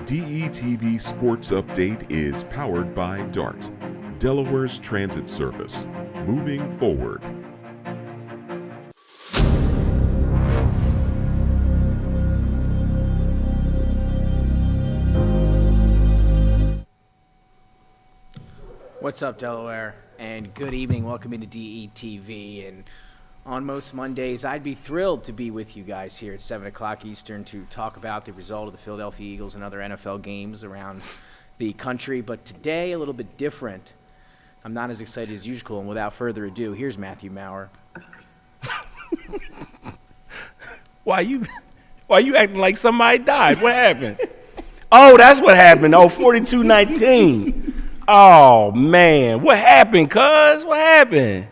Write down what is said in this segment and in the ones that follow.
DETV Sports Update is powered by DART, Delaware's transit service. Moving forward. What's up, Delaware? And good evening. Welcome into DETV. And on most Mondays, I'd be thrilled to be with you guys here at 7 o'clock Eastern to talk about the result of the Philadelphia Eagles and other NFL games around the country. But today, a little bit different. I'm not as excited as usual. And without further ado, here's Matt Maurer. Why you acting like somebody died? What happened? Oh, that's what happened. Oh, 42-19. Oh, man. What happened, cuz? What happened?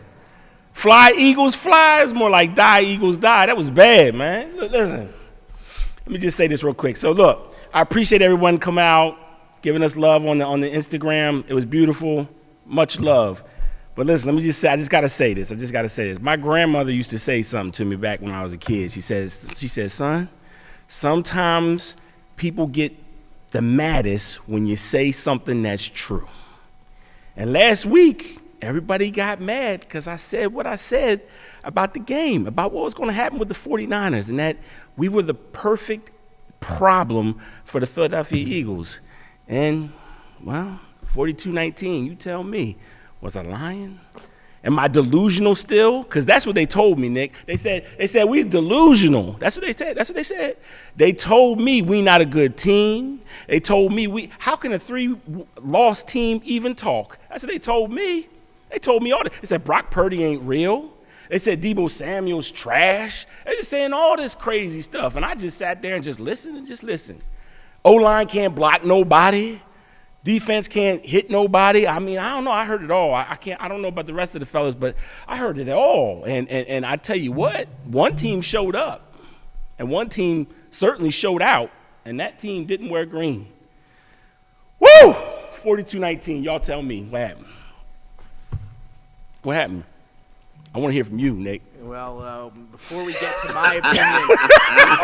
Fly, Eagles, fly? It's more like die, Eagles, die. That was bad, man. Look, listen. Let me just say this real quick. So, look, I appreciate everyone coming out, giving us love on the Instagram. It was beautiful. Much love. But listen, let me just say, I just got to say this. My grandmother used to say something to me back when I was a kid. She says, son, sometimes people get the maddest when you say something that's true. And last week, everybody got mad because I said what I said about the game, about what was going to happen with the 49ers, and that we were the perfect problem for the Philadelphia Eagles. And, well, 42-19, you tell me, was I lying? Am I delusional still? Because that's what they told me, Nick. They said we delusional. That's what they said. They told me we not a good team. They told me how can a 3-loss team even talk? That's what they told me. They told me all that. They said Brock Purdy ain't real. They said Deebo Samuel's trash. They just saying all this crazy stuff. And I just sat there and just listened. O-line can't block nobody. Defense can't hit nobody. I mean, I don't know. I heard it all. I don't know about the rest of the fellas, but I heard it all. And I tell you what, one team showed up, and one team certainly showed out, and that team didn't wear green. Woo! 42-19. Y'all tell me what happened. What happened? I want to hear from you, Nick. Well, before we get to my opinion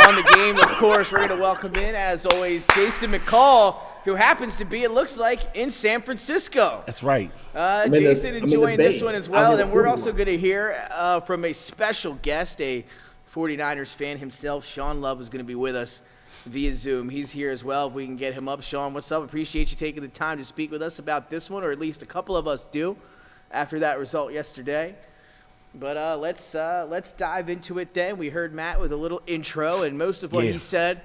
on the game, of course, we're going to welcome in, as always, Jason McCall, who happens to be, it looks like, in San Francisco. That's right. Jason enjoying this one as well. And we're also going to hear from a special guest, a 49ers fan himself. Sean Love is going to be with us via Zoom. He's here as well. If we can get him up. Sean, what's up? Appreciate you taking the time to speak with us about this one, or at least a couple of us do, after that result yesterday. But let's dive into it then. We heard Matt with a little intro, and most of what he said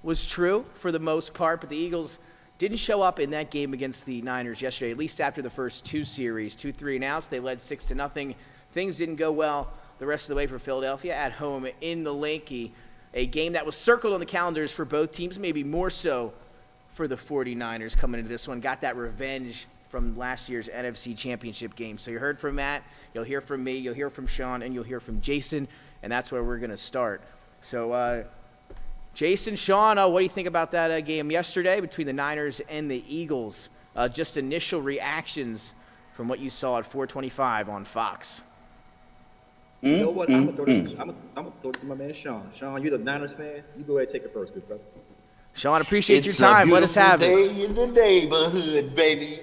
was true for the most part. But the Eagles didn't show up in that game against the Niners yesterday, at least after the first two series. 2-3 and outs. They led 6-0. Things didn't go well the rest of the way for Philadelphia at home in the Linky, a game that was circled on the calendars for both teams, maybe more so for the 49ers coming into this one. Got that revenge from last year's NFC Championship game. So you heard from Matt, you'll hear from me, you'll hear from Sean, and you'll hear from Jason, and that's where we're going to start. So, Jason, Sean, what do you think about that game yesterday between the Niners and the Eagles? Just initial reactions from what you saw at 425 on Fox. You know what? I'm gonna throw this to my man Sean. Sean, you're the Niners fan. You go ahead and take it first, good brother. Sean, appreciate your time. Let us have it. It's a beautiful day in the neighborhood, baby.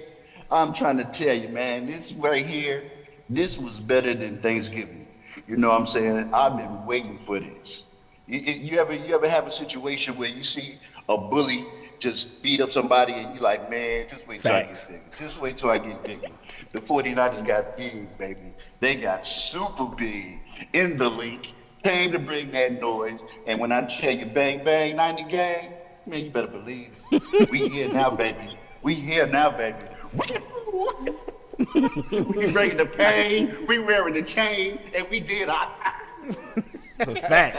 I'm trying to tell you, man, this right here, this was better than Thanksgiving. You know what I'm saying? I've been waiting for this. You ever have a situation where you see a bully just beat up somebody and you're like, man, just wait till I get bigger. Just wait till I get bigger. The 49ers got big, baby. They got super big in the link, came to bring that noise. And when I tell you bang, bang, 90 gang, man, you better believe it. We here now, baby. We bringing the pain, we wearing the chain, and we did our That's a fact.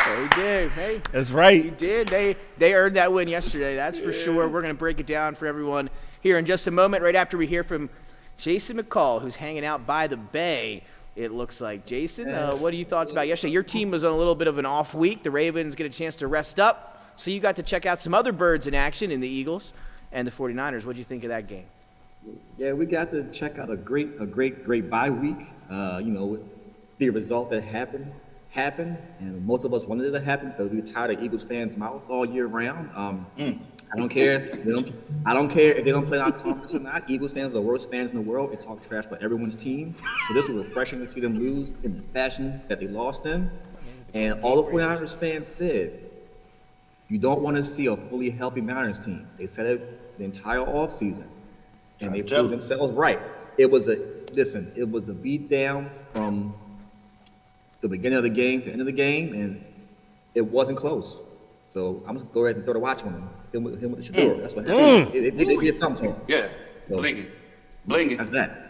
He did. Hey, that's right. He did. They earned that win yesterday. That's for sure. We're going to break it down for everyone here in just a moment, right after we hear from Jason McCall, who's hanging out by the bay, it looks like. Jason, what are your thoughts about yesterday? Your team was on a little bit of an off week. The Ravens get a chance to rest up, so you got to check out some other birds in action in the Eagles and the 49ers. What did you think of that game? Yeah, we got to check out a great bye week. The result that happened happen, and most of us wanted it to happen because we were tired of Eagles fans' mouth all year round. I don't care. I don't care if they don't play in our conference or not. Eagles fans are the worst fans in the world. They talk trash about everyone's team. So this was refreshing to see them lose in the fashion that they lost in. And all the 49ers fans said, you don't want to see a fully healthy Niners team. They said it the entire offseason, and they proved themselves right. It was a beat down from the beginning of the game to the end of the game, and it wasn't close. So I'm just going to go ahead and throw the watch on him. Him with the Shador. That's what happened. They did something to him. Yeah, So, bling it. that's that.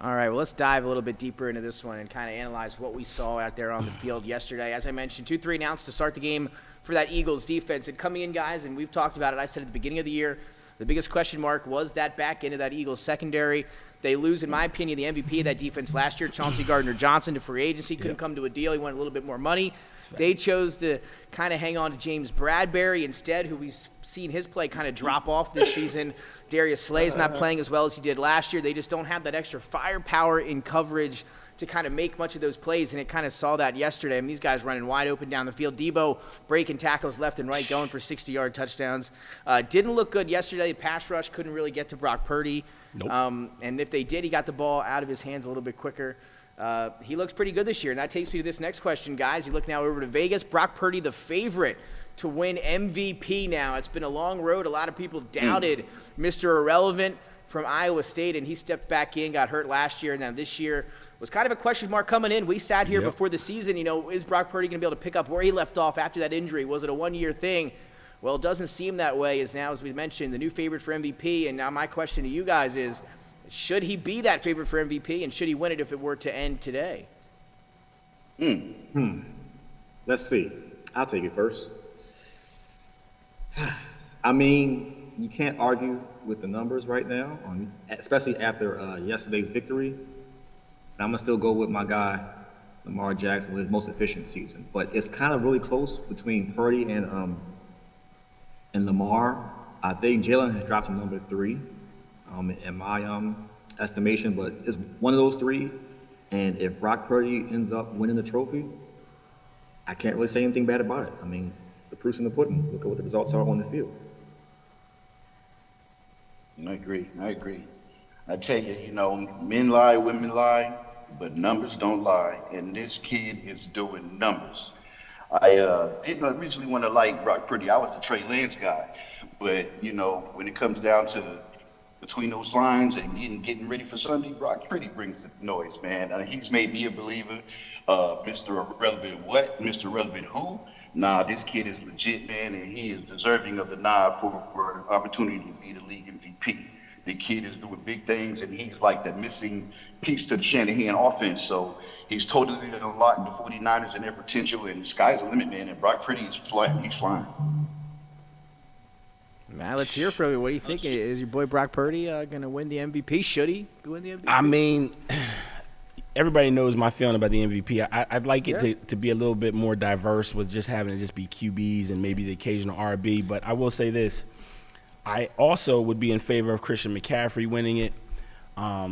All right, well, let's dive a little bit deeper into this one and kind of analyze what we saw out there on the field yesterday. As I mentioned, 2-3 announced to start the game for that Eagles defense. And coming in, guys, and we've talked about it, I said at the beginning of the year, the biggest question mark was that back end of that Eagles secondary. They lose, in my opinion, the MVP of that defense last year, Chauncey Gardner-Johnson, to free agency. Couldn't come to a deal. He wanted a little bit more money. They chose to kind of hang on to James Bradbury instead, who we've seen his play kind of drop off this season. Darius Slay's not playing as well as he did last year. They just don't have that extra firepower in coverage to kind of make much of those plays, and it kind of saw that yesterday. I mean, these guys running wide open down the field. Debo breaking tackles left and right, going for 60-yard touchdowns. Didn't look good yesterday. The pass rush couldn't really get to Brock Purdy. Nope. And if they did, he got the ball out of his hands a little bit quicker. He looks pretty good this year, and that takes me to this next question, guys. You look now over to Vegas. Brock Purdy, the favorite to win MVP now. It's been a long road. A lot of people doubted Mr. Irrelevant from Iowa State, and he stepped back in, got hurt last year. Now this year was kind of a question mark coming in. We sat here before the season, is Brock Purdy going to be able to pick up where he left off after that injury? Was it a one-year thing? Well, it doesn't seem that way, as we mentioned, the new favorite for MVP. And now my question to you guys is, should he be that favorite for MVP, and should he win it if it were to end today? Let's see. I'll take it first. I mean, you can't argue with the numbers right now, especially after yesterday's victory. I'm going to still go with my guy, Lamar Jackson, with his most efficient season. But it's kind of really close between Purdy and Lamar. I think Jalen has dropped to number 3 in my estimation, but it's one of those 3. And if Brock Purdy ends up winning the trophy, I can't really say anything bad about it. I mean, the proof's in the pudding. Look at what the results are on the field. I agree. I tell you, men lie, women lie, but numbers don't lie. And this kid is doing numbers. I didn't originally want to like Brock Purdy. I was the Trey Lance guy. But, when it comes down to between those lines and getting ready for Sunday, Brock Purdy brings the noise, man. He's made me a believer. Mr. Irrelevant what? Mr. Irrelevant who? Nah, this kid is legit, man, and he is deserving of the nod for an opportunity to be the league MVP. The kid is doing big things, and he's like the missing piece to the Shanahan offense. So he's totally unlocking the 49ers and their potential, and the sky's the limit, man. And Brock Purdy is flying. He's flying. Matt, let's hear from you. What do you think? Is your boy Brock Purdy going to win the MVP? Should he win the MVP? I mean, everybody knows my feeling about the MVP. I'd like it to be a little bit more diverse with just having to just be QBs and maybe the occasional RB. But I will say this. I also would be in favor of Christian McCaffrey winning it. I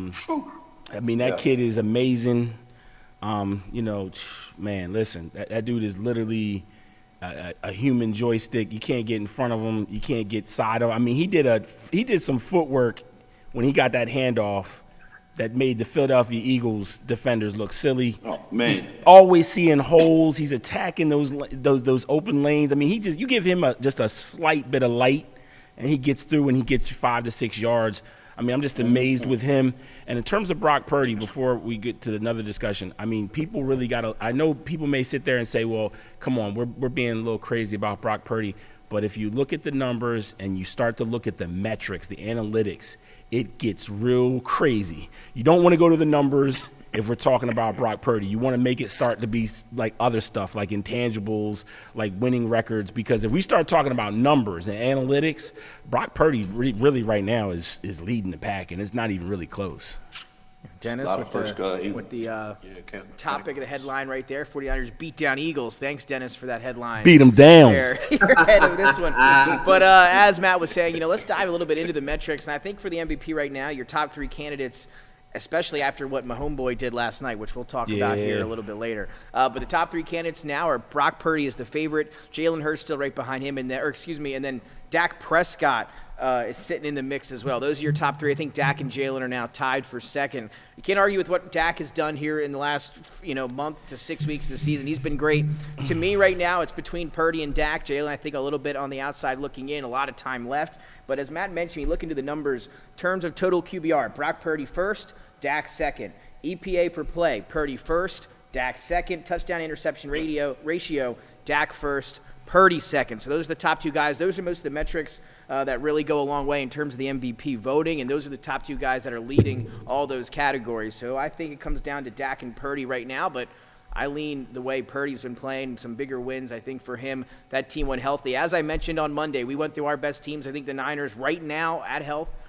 mean, that kid is amazing. Man, listen, that dude is literally a human joystick. You can't get in front of him. You can't get side of him. I mean, he did some footwork when he got that handoff that made the Philadelphia Eagles defenders look silly. Oh, man. He's always seeing holes. He's attacking those open lanes. I mean, you give him just a slight bit of light, and he gets through and he gets 5 to 6 yards. I mean, I'm just amazed with him. And in terms of Brock Purdy, before we get to another discussion, I mean, people really I know people may sit there and say, well, come on, we're being a little crazy about Brock Purdy. But if you look at the numbers and you start to look at the metrics, the analytics, it gets real crazy. You don't want to go to the numbers if we're talking about Brock Purdy. You want to make it start to be like other stuff, like intangibles, like winning records, because if we start talking about numbers and analytics, Brock Purdy really right now is leading the pack, and it's not even really close. Dennis, with the topic of the headline right there, 49ers beat down Eagles. Thanks, Dennis, for that headline. Beat them down. You're ahead of this one. But as Matt was saying, let's dive a little bit into the metrics. And I think for the MVP right now, your top 3 candidates, especially after what my homeboy did last night, which we'll talk about here a little bit later. But the top 3 candidates now are Brock Purdy is the favorite, Jalen Hurts still right behind him, and then Dak Prescott is sitting in the mix as well. Those are your top 3. I think Dak and Jalen are now tied for second. You can't argue with what Dak has done here in the last month to 6 weeks of the season. He's been great. To me right now, it's between Purdy and Dak. Jalen, I think, a little bit on the outside looking in, a lot of time left. But as Matt mentioned, you look into the numbers, in terms of total QBR, Brock Purdy first, Dak second. EPA per play, Purdy first, Dak second. Touchdown interception ratio, Dak first, Purdy second. So those are the top 2 guys. Those are most of the metrics that really go a long way in terms of the MVP voting, and those are the top 2 guys that are leading all those categories. So I think it comes down to Dak and Purdy right now, but I lean the way Purdy's been playing, some bigger wins, I think, for him. That team went healthy. As I mentioned on Monday, we went through our best teams. I think the Niners right now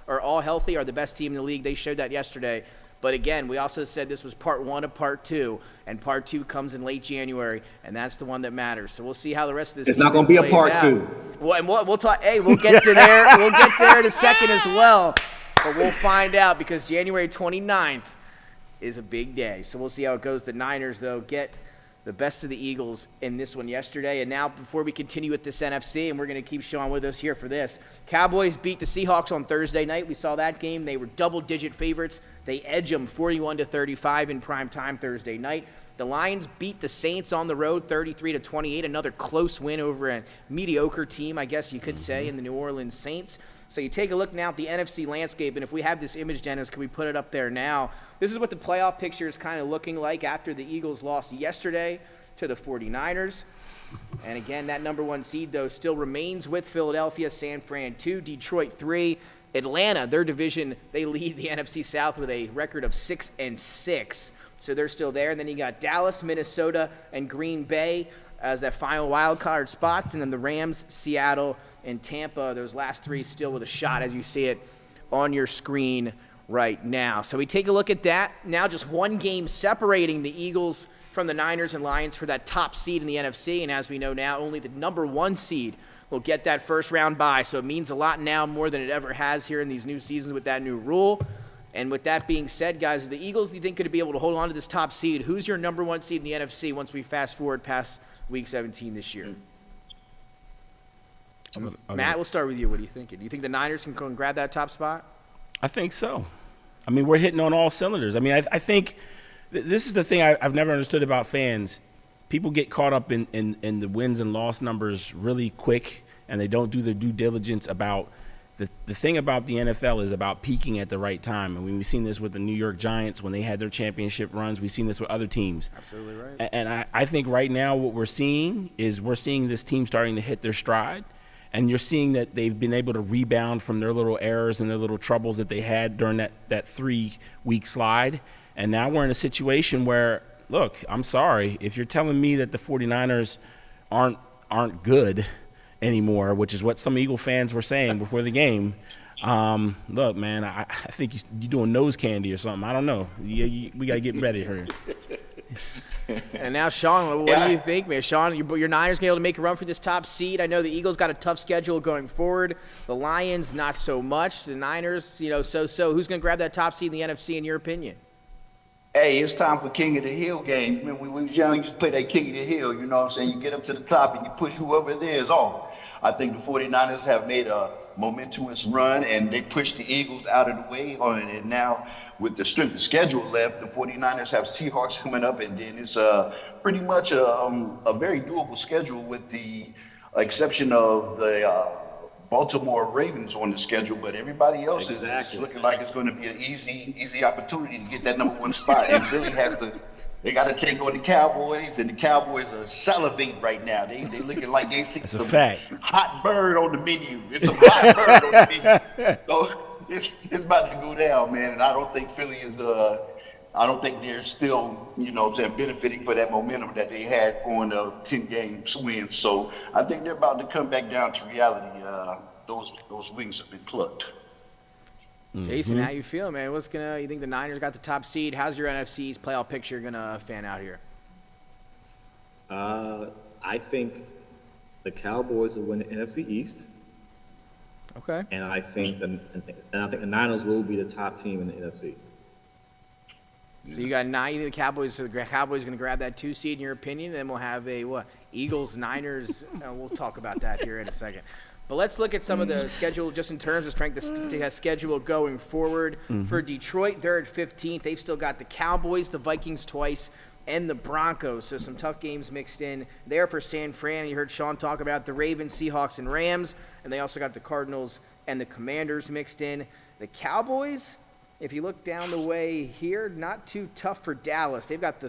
are all healthy, are the best team in the league. They showed that yesterday. But again, we also said this was part 1 of part 2, and part 2 comes in late January, and that's the one that matters. So we'll see how the rest of this season plays out. It's not going to be a part 2. Well, and we'll talk. Hey, we'll get to there. We'll get there in a second as well. But we'll find out, because January 29th is a big day. So we'll see how it goes. The Niners, though, get the best of the Eagles in this one yesterday. And now, before we continue with this NFC, and we're going to keep Sean with us here for this, Cowboys beat the Seahawks on Thursday night. We saw that game. They were double-digit favorites. They edge them 41-35 in prime time Thursday night. The Lions beat the Saints on the road 33-28, another close win over a mediocre team, I guess you could say, in the New Orleans Saints. So you take a look now at the NFC landscape, and if we have this image, Dennis, can we put it up there now? This is what the playoff picture is kind of looking like after the Eagles lost yesterday to the 49ers. And again, that number 1 seed, though, still remains with Philadelphia, San Fran 2, Detroit 3. Atlanta, their division, they lead the NFC South with a record of 6-6. So they're still there. And then you got Dallas, Minnesota, and Green Bay as that final wild card spots. And then the Rams, Seattle, and Tampa, those last 3 still with a shot as you see it on your screen right now. So we take a look at that. Now just 1 game separating the Eagles from the Niners and Lions for that top seed in the NFC. And as we know now, only the number 1 seed will get that first round bye. So it means a lot now, more than it ever has here in these new seasons with that new rule. And with that being said, guys, the Eagles, do you think, could be able to hold on to this top seed? Who's your number 1 seed in the NFC once we fast forward past Week 17 this year? Matt, we'll start with you. What are you thinking? Do you think the Niners can go and grab that top spot? I think so. I mean, we're hitting on all cylinders. I mean, I think this is the thing I've never understood about fans. People get caught up in the wins and loss numbers really quick, and they don't do their due diligence about the thing about the NFL is about peaking at the right time. And we've seen this with the New York Giants when they had their championship runs. We've seen this with other teams. Absolutely right. And I think right now what we're seeing is this team starting to hit their stride. And you're seeing that they've been able to rebound from their little errors and their little troubles that they had during that 3-week slide. And now we're in a situation where, look, I'm sorry, if you're telling me that the 49ers aren't good anymore, which is what some Eagle fans were saying before the game, look, man, I think you're doing nose candy or something. I don't know. We got to get ready here. And now, Sean, what do you think, man? Sean, your Niners going to be able to make a run for this top seed. I know the Eagles got a tough schedule going forward. The Lions, not so much. The Niners, so. Who's going to grab that top seed in the NFC, in your opinion? Hey, it's time for King of the Hill game. When we was young, you used to play that King of the Hill, you know what I'm saying? You get up to the top and you push whoever there is off. I think the 49ers have made a momentous run, and they pushed the Eagles out of the way on it. And now, with the strength of schedule left, the 49ers have Seahawks coming up, and then it's pretty much a very doable schedule with the exception of the Baltimore Ravens on the schedule, but everybody else is looking like it's going to be an easy opportunity to get that number 1 spot. And really they got to take on the Cowboys, and the Cowboys are salivating right now. They looking like they see some hot bird on the menu. It's a hot bird on the menu. So it's about to go down, man. And I don't think Philly is I don't think they're still, benefiting for that momentum that they had on the 10-game win. So I think they're about to come back down to reality. Those wings have been plucked. Jason, how you feel, man? You think the Niners got the top seed? How's your NFC's playoff picture gonna fan out here? I think the Cowboys will win the NFC East. Okay. And I think the Niners will be the top team in the NFC. So you got 9. You think the Cowboys? So the Cowboys are going to grab that 2 seed in your opinion, and then we'll have a Eagles, Niners. We'll talk about that here in a second. But let's look at some of the schedule just in terms of strength of schedule going forward. For Detroit, they're at 15th. They've still got the Cowboys, the Vikings twice, and the Broncos. So some tough games mixed in there for San Fran. You heard Sean talk about the Ravens, Seahawks, and Rams. And they also got the Cardinals and the Commanders mixed in. The Cowboys, if you look down the way here, not too tough for Dallas. They've got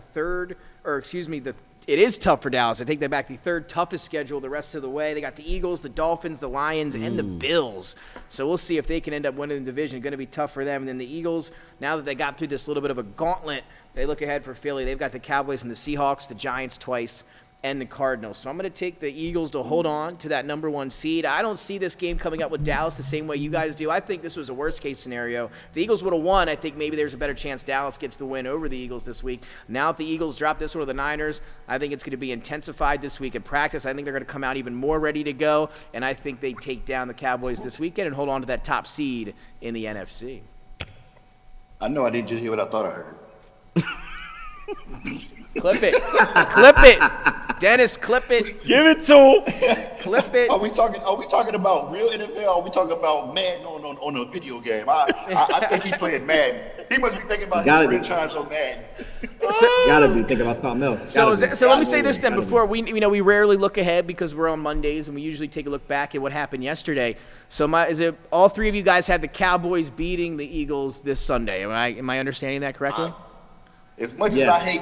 it is tough for Dallas. I take that back. The third toughest schedule the rest of the way. They got the Eagles, the Dolphins, the Lions, and the Bills. So we'll see if they can end up winning the division. Going to be tough for them. And then the Eagles, now that they got through this little bit of a gauntlet, they look ahead for Philly. They've got the Cowboys and the Seahawks, the Giants twice, and the Cardinals. So I'm going to take the Eagles to hold on to that number 1 seed. I don't see this game coming up with Dallas the same way you guys do. I think this was a worst-case scenario. If the Eagles would have won, I think maybe there's a better chance Dallas gets the win over the Eagles this week. Now if the Eagles drop this one to the Niners, I think it's going to be intensified this week in practice. I think they're going to come out even more ready to go, and I think they take down the Cowboys this weekend and hold on to that top seed in the NFC. I know I didn't just hear what I thought I heard. Clip it. Clip it. Dennis, clip it. Give it to him. Clip it. Are we talking about real NFL? Or are we talking about Madden on a video game? I think he's playing Madden. He must be thinking about his franchise on Madden. Gotta be thinking about something else. So let me say this then. Before we rarely look ahead because we're on Mondays and we usually take a look back at what happened yesterday. So is it all 3 of you guys had the Cowboys beating the Eagles this Sunday? Am I understanding that correctly? As much as I hate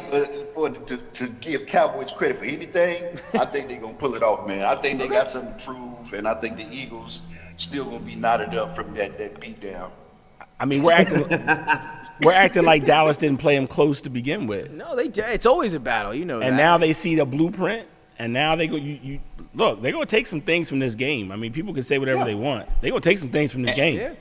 to give Cowboys credit for anything, I think they're going to pull it off, man. I think they got something to prove, and I think the Eagles still going to be knotted up from that beatdown. I mean, we're acting like Dallas didn't play them close to begin with. No, they did. It's always a battle, you know that. And now they see the blueprint, and now they go. Look, they're going to take some things from this game. I mean, people can say whatever they want. They're going to take some things from this game. Yeah.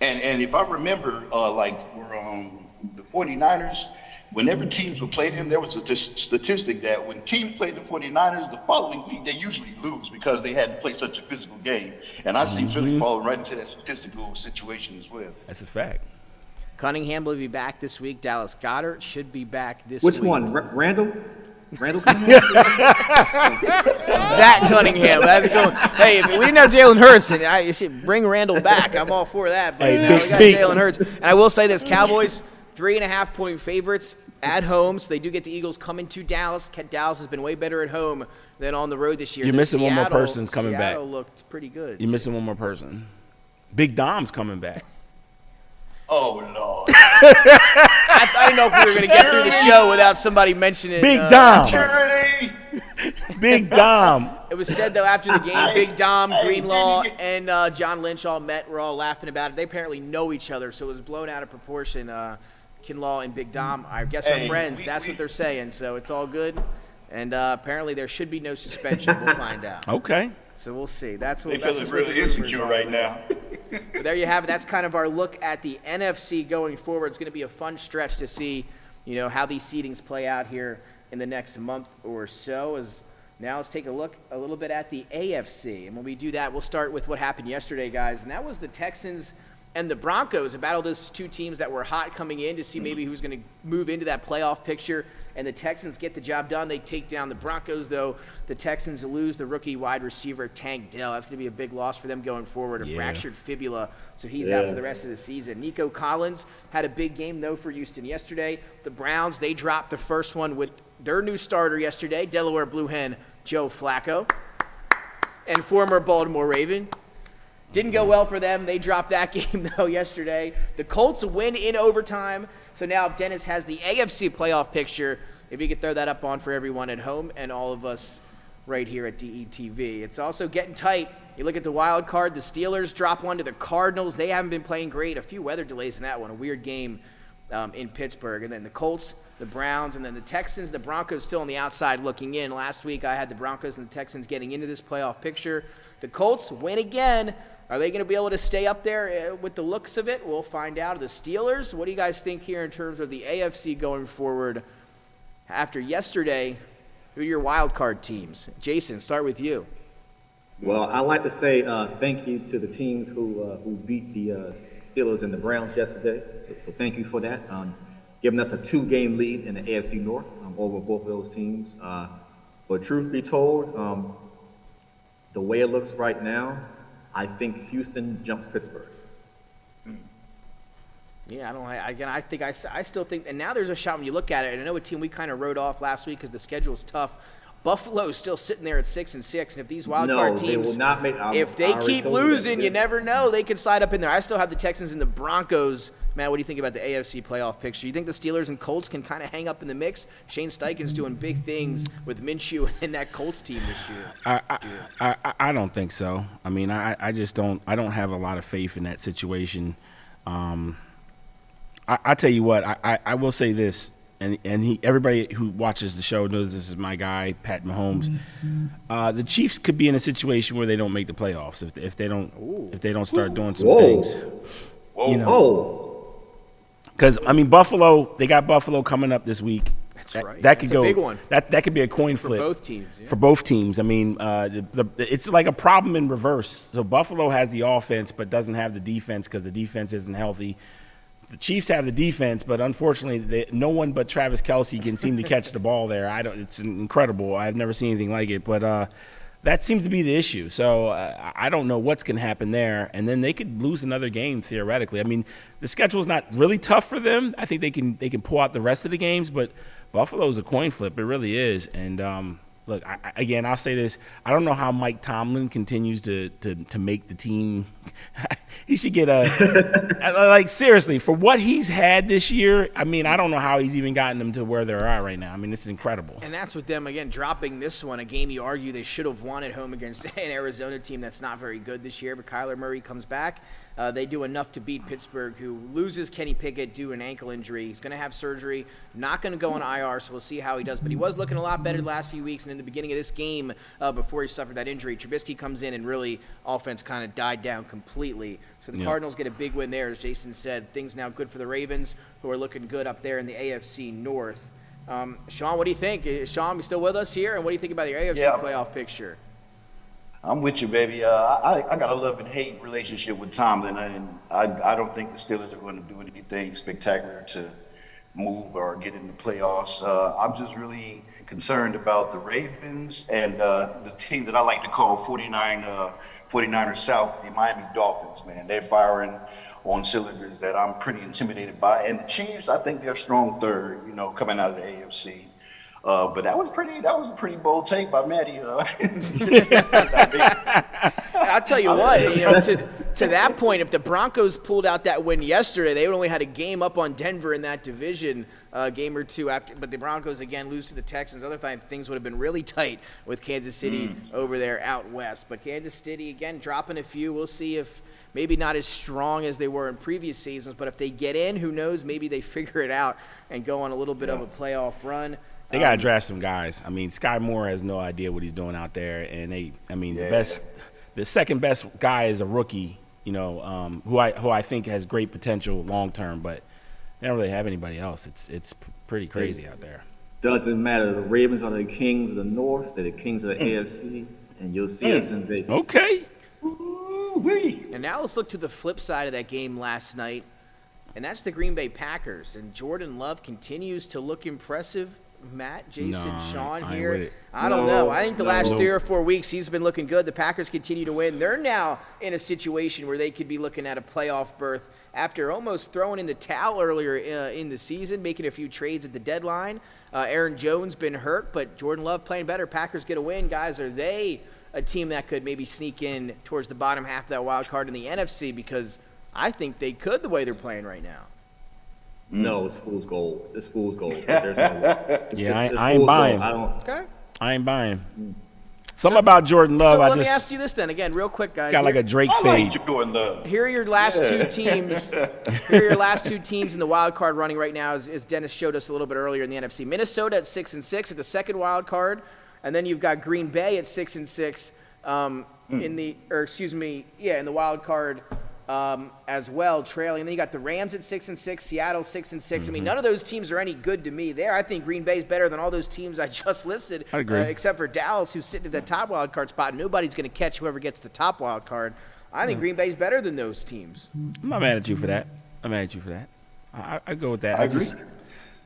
And if I remember, for the 49ers, whenever teams would play them, there was a statistic that when teams played the 49ers, the following week they usually lose because they had to play such a physical game. And I see Philly falling right into that statistical situation as well. That's a fact. Cunningham will be back this week. Dallas Goedert should be back this week. Which one? Randall? Randall Cunningham? Zach Cunningham. That's going. Hey, if we didn't have Jalen Hurts, then you should bring Randall back. I'm all for that. But we got Jalen Hurts. And I will say this, Cowboys, 3.5-point favorites at home, so they do get the Eagles coming to Dallas. Dallas has been way better at home than on the road this year. You're missing one more person's coming back. Seattle looked pretty good. You're missing one more person. Big Dom's coming back. Oh, Lord. I didn't know if we were going to get through the show without somebody mentioning Big Dom. Security. Big Dom. It was said, though, after the game, Big Dom, Greenlaw, and John Lynch all met. We're all laughing about it. They apparently know each other, so it was blown out of proportion. Kinlaw and Big Dom, I guess, are friends. That's what they're saying, so it's all good. And apparently there should be no suspension. We'll find out. Okay. So we'll see. That's what They're feeling really insecure right now. But there you have it. That's kind of our look at the NFC going forward. It's going to be a fun stretch to see, how these seedings play out here in the next month or so. Now let's take a look a little bit at the AFC. And when we do that, we'll start with what happened yesterday, guys. And that was the Texans and the Broncos, a battle of those 2 teams that were hot coming in to see maybe who's going to move into that playoff picture. And the Texans get the job done. They take down the Broncos, though. The Texans lose the rookie wide receiver, Tank Dell. That's going to be a big loss for them going forward, a fractured fibula. So he's out for the rest of the season. Nico Collins had a big game, though, for Houston yesterday. The Browns, they dropped the first one with their new starter yesterday, Delaware Blue Hen, Joe Flacco, and former Baltimore Raven. Didn't go well for them. They dropped that game, though, yesterday. The Colts win in overtime. So now Dennis has the AFC playoff picture, if you could throw that up on for everyone at home and all of us right here at DETV. It's also getting tight. You look at the wild card. The Steelers drop one to the Cardinals. They haven't been playing great. A few weather delays in that one. A weird game in Pittsburgh. And then the Colts, the Browns, and then the Texans. The Broncos still on the outside looking in. Last week I had the Broncos and the Texans getting into this playoff picture. The Colts win again. Are they going to be able to stay up there with the looks of it? We'll find out. The Steelers, what do you guys think here in terms of the AFC going forward after yesterday? Who are your wild card teams? Jason, start with you. Well, I'd like to say thank you to the teams who beat the Steelers and the Browns yesterday. So thank you for that. giving us a 2-game lead in the AFC North over both of those teams. But truth be told, the way it looks right now, I think Houston jumps Pittsburgh. Yeah, I still think, and now there's a shot when you look at it, and I know a team we kind of wrote off last week because the schedule is tough. Buffalo's still sitting there at 6-6, and if these wild card teams, they will not make, if they keep losing, you never know, they could slide up in there. I still have the Texans and the Broncos. Matt, what do you think about the AFC playoff picture? You think the Steelers and Colts can kind of hang up in the mix? Shane Steichen's doing big things with Minshew and that Colts team this year. I don't think so. I mean, I just don't. I don't have a lot of faith in that situation. I tell you what, I will say this, and everybody who watches the show knows this is my guy, Pat Mahomes. The Chiefs could be in a situation where they don't make the playoffs if they don't start doing some things. Whoa. You know. Because I mean, Buffalo, they got Buffalo coming up this week. That's right. That could That's go. a big one. That could be a coin flip For both teams. Yeah. for both teams. I mean, it's like a problem in reverse. So Buffalo has the offense but doesn't have the defense because the defense isn't healthy. The Chiefs have the defense, but unfortunately, no one but Travis Kelce can seem to catch the ball there. It's incredible. I've never seen anything like it. But that seems to be the issue. So I don't know what's going to happen there. And then they could lose another game theoretically. I mean, the schedule is not really tough for them. I think they can pull out the rest of the games, but Buffalo's a coin flip. It really is. And look, again, I'll say this. I don't know how Mike Tomlin continues to make the team. He should get like, seriously, for what he's had this year, I mean, I don't know how he's even gotten them to where they're at right now. I mean, this is incredible. And that's with them, again, dropping this one, a game you argue they should have won at home against an Arizona team that's not very good this year, but Kyler Murray comes back. They do enough to beat Pittsburgh, who loses Kenny Pickett due to an ankle injury. He's going to have surgery, not going to go on IR, so we'll see how he does. But he was looking a lot better the last few weeks, and in the beginning of this game, before he suffered that injury, Trubisky comes in and really offense kind of died down completely. So the Cardinals get a big win there, as Jason said. Things now good for the Ravens, who are looking good up there in the AFC North. Sean, what do you think? Sean, you still with us here? And what do you think about your AFC playoff picture? I'm with you, baby. I got a love and hate relationship with Tomlin, and I don't think the Steelers are going to do anything spectacular to move or get in the playoffs. I'm just really concerned about the Ravens and the team that I like to call 49ers South, the Miami Dolphins, man. They're firing on cylinders that I'm pretty intimidated by. And the Chiefs, I think they're strong third, coming out of the AFC. But that was a pretty bold take by Matty. I'll tell you what, to that point, if the Broncos pulled out that win yesterday, they would only had a game up on Denver in that division, game or two after. But the Broncos again lose to the Texans. Other things would have been really tight with Kansas City over there out west. But Kansas City again dropping a few. We'll see if maybe not as strong as they were in previous seasons, but if they get in, who knows? Maybe they figure it out and go on a little bit of a playoff run. They got to draft some guys. I mean, Sky Moore has no idea what he's doing out there, and the second best guy is a rookie, who I think has great potential long term, but they don't really have anybody else. It's pretty crazy out there. Doesn't matter. The Ravens are the kings of the North. They're the kings of the AFC, and you'll see us in Vegas. Okay. And now let's look to the flip side of that game last night, and that's the Green Bay Packers. And Jordan Love continues to look impressive. Matt, Jason, Sean here. I don't know. I think the last 3 or 4 weeks he's been looking good. The Packers continue to win. They're now in a situation where they could be looking at a playoff berth after almost throwing in the towel earlier in the season, making a few trades at the deadline. Aaron Jones been hurt, but Jordan Love playing better. Packers get a win. Guys, are they a team that could maybe sneak in towards the bottom half of that wild card in the NFC? Because I think they could the way they're playing right now. No, it's fool's gold. It's fool's gold. There's no way. I ain't buying. I ain't buying. Something about Jordan Love. So let me ask you this then, again, real quick, guys. Got like a Drake fade. Jordan Love. Here are your last two teams. Here are your last two teams in the wild card running right now, as Dennis showed us a little bit earlier in the NFC. Minnesota at 6-6 at the second wild card, and then you've got Green Bay at 6-6 in the wild card. As well, trailing. And then you got the Rams at 6-6, Seattle 6-6. I mean, none of those teams are any good to me there. I think Green Bay's better than all those teams I just listed. I agree. Except for Dallas, who's sitting at the top wild card spot. Nobody's going to catch whoever gets the top wild card. I think Green Bay's better than those teams. I'm not mad at you for that. I go with that. I agree.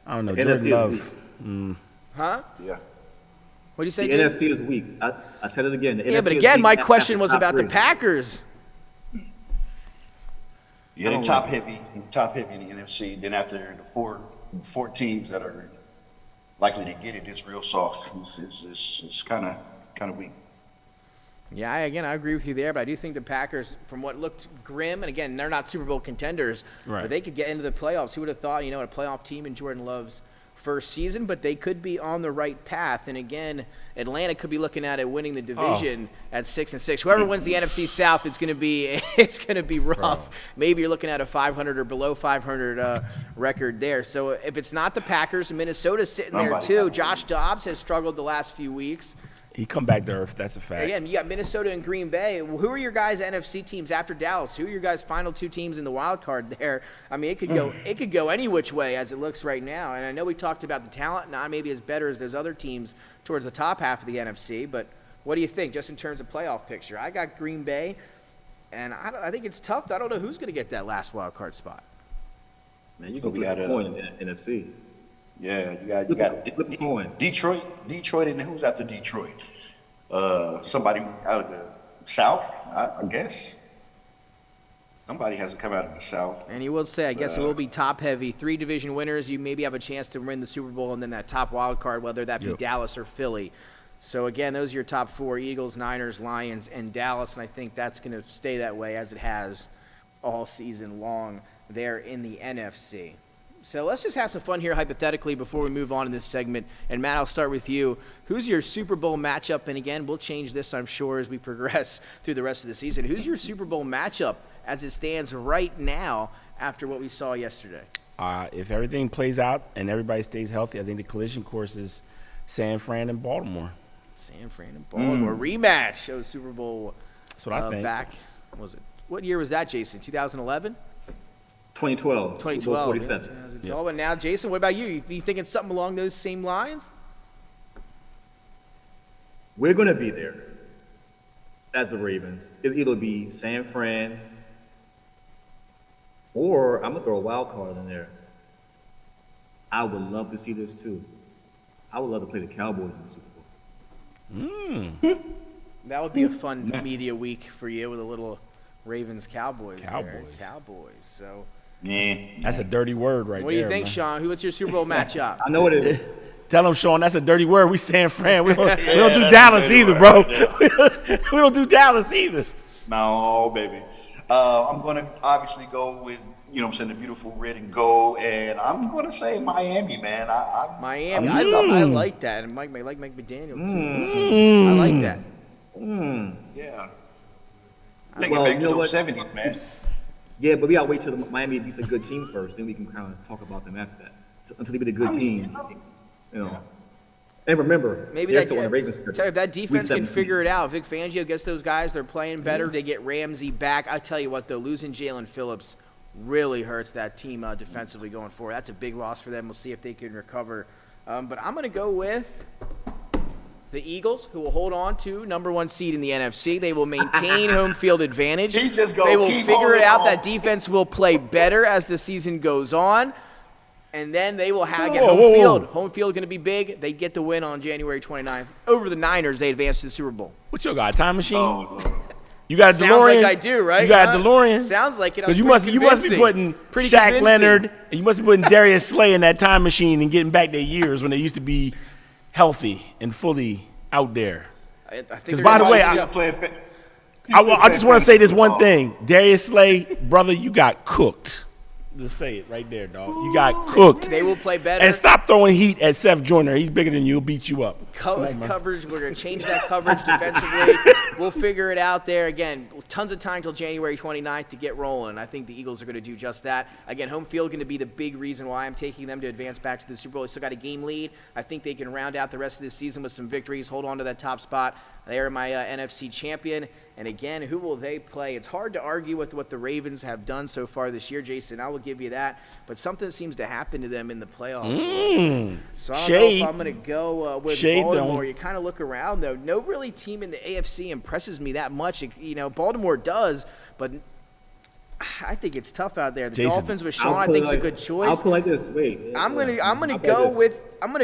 I don't know. The Jordan NFC is Love. weak. Huh? Yeah. What do you say, The Jason? NFC is weak. I said it again. The Yeah, NFC but is again, weak my after question was top about the three. Packers. Yeah, they top heavy in the NFC. Then after the four teams that are likely to get it, it's real soft. It's kind of weak. Yeah, I agree with you there, but I do think the Packers, from what looked grim, and again, they're not Super Bowl contenders, Right. but they could get into the playoffs. Who would have thought, a playoff team in Jordan Love's first season, but they could be on the right path. And again, Atlanta could be looking at it winning the division at 6-6. Whoever wins the NFC South, it's going to be rough. Bro. Maybe you're looking at a 500 or below 500 record there. So if it's not the Packers, Minnesota's sitting there Somebody too. got Josh Dobbs has struggled the last few weeks. He come back to earth. That's a fact. Again, you got Minnesota and Green Bay. Who are your guys' NFC teams after Dallas? Who are your guys' final two teams in the wild card there? I mean, it could go any which way as it looks right now. And I know we talked about the talent, not maybe as better as those other teams towards the top half of the NFC. But what do you think, just in terms of playoff picture? I got Green Bay, and I think it's tough. I don't know who's going to get that last wild card spot. Man, you can flip a coin in the NFC. Yeah, you got Flip a coin. Detroit, and who's after Detroit? Somebody out of the South, I guess. Somebody has to come out of the South. And you will say, I guess it will be top heavy. 3 division winners, you maybe have a chance to win the Super Bowl, and then that top wild card, whether that be Yep. Dallas or Philly. So again, those are your top 4: Eagles, Niners, Lions, and Dallas. And I think that's going to stay that way as it has all season long there in the NFC. So let's just have some fun here hypothetically before we move on in this segment. And Matt, I'll start with you. Who's your Super Bowl matchup? And again, we'll change this, I'm sure, as we progress through the rest of the season. Who's your Super Bowl matchup as it stands right now after what we saw yesterday? If everything plays out and everybody stays healthy, I think the collision course is San Fran and Baltimore. San Fran and Baltimore rematch of Super Bowl. That's what I think. Back, was it? What year was that, Jason? 2011? 2012. 2012. 47. Yeah, 2012. And now, Jason, what about you? You thinking something along those same lines? We're going to be there as the Ravens. It'll either be San Fran or I'm going to throw a wild card in there. I would love to see this too. I would love to play the Cowboys in the Super Bowl. That would be a fun media week for you with a little Ravens-Cowboys there. Cowboys. Cowboys. So Yeah. That's a dirty word right there. what do you think, man. Sean? What's your Super Bowl matchup? I know it is. Tell him, Sean, that's a dirty word. We San Fran. We don't do Dallas either, bro. We don't do Dallas either. No, baby. I'm going to obviously go with, the beautiful red and gold, and I'm going to say Miami, man. Miami. I like that. And Mike McDaniel, too. I like that. Yeah. Well, Back you to know those what? 70s, man. Yeah, but we got to wait till Miami beats a good team first. Then we can kind of talk about them after that. Until they beat a good team. And remember, Maybe they're that, still on the Ravens schedule. tell you, if that defense Week can 17. figure it out, Vic Fangio gets those guys, they're playing better, they get Ramsey back. I tell you what, though, losing Jalen Phillips really hurts that team defensively going forward. That's a big loss for them. We'll see if they can recover. But I'm going to go with the Eagles, who will hold on to number 1 seed in the NFC. They will maintain home field advantage. He just gonna They will keep figure it holding out. on. That defense will play better as the season goes on. And then they will have Whoa, home whoa, whoa. field. Home field going to be big. They get the win on January 29th. Over the Niners, they advance to the Super Bowl. What you got, a time machine? Oh, no. You got a Sounds DeLorean? like I do, right? You got a Huh? DeLorean? Sounds like it. Because you must be putting Pretty Shaq convincing. Leonard and you must be putting Darius Slay in that time machine and getting back their years when they used to be healthy and fully out there. I think 'Cause they're by the gonna way, change I- up. I just want to say this one thing. Darius Slay, brother, you got cooked. Just say it right there, dog. You got cooked. They will play better. And stop throwing heat at Seth Joyner. He's bigger than you. He'll beat you up. Coverage, we're going to change that coverage defensively. We'll figure it out there. Again, tons of time till January 29th to get rolling. I think the Eagles are going to do just that. Again, home field going to be the big reason why I'm taking them to advance back to the Super Bowl. They still got a game lead. I think they can round out the rest of this season with some victories, hold on to that top spot. They are my NFC champion. And again, who will they play? It's hard to argue with what the Ravens have done so far this year, Jason. I will give you that. But something seems to happen to them in the playoffs. So I don't know Shade. if I'm going to go with Shade Baltimore. don't. You kind of look around, though. No really team in the AFC impresses me that much. Baltimore does, but I think it's tough out there. The Jason, Dolphins with Sean, I think, is a good choice. I'll put it like this. Wait. I'm gonna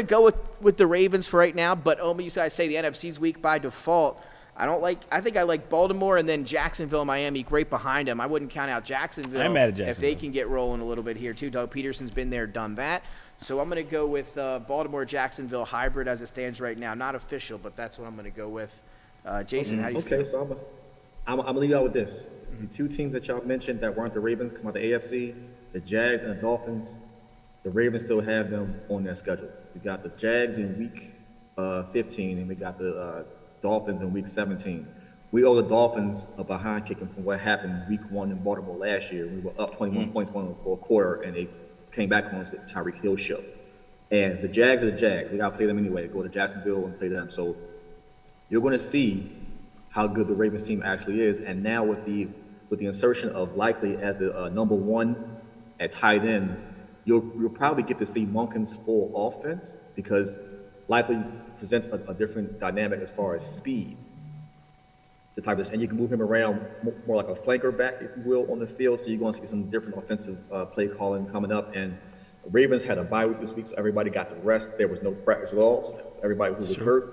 go with the Ravens for right now. But you guys say the NFC's weak by default. I think I like Baltimore and then Jacksonville and Miami right behind them. I wouldn't count out Jacksonville. I'm mad at if they can get rolling a little bit here too. Doug Peterson's been there, done that. So I'm going to go with Baltimore-Jacksonville hybrid as it stands right now. Not official, but that's what I'm going to go with. Jason, how do you feel? Okay, so I'm going to leave out with this. The two teams that y'all mentioned that weren't the Ravens come out the AFC, the Jags and the Dolphins. The Ravens still have them on their schedule. We got the Jags in week 15, and we got the Dolphins in week 17. We owe the Dolphins a behind kicking from what happened week 1 in Baltimore last year. We were up 21 points for a quarter, and they came back on us with Tyreek Hill show. And the Jags are the Jags. We got to play them anyway. Go to Jacksonville and play them. So you're going to see how good the Ravens team actually is. And now with the insertion of Likely as the number 1 at tight end, you'll probably get to see Monken's full offense because Likely presents a different dynamic as far as speed. The type of, and you can move him around more like a flanker back, if you will, on the field. So you're going to see some different offensive play calling coming up. And the Ravens had a bye week this week, so everybody got to rest. There was no practice at all. So everybody who was hurt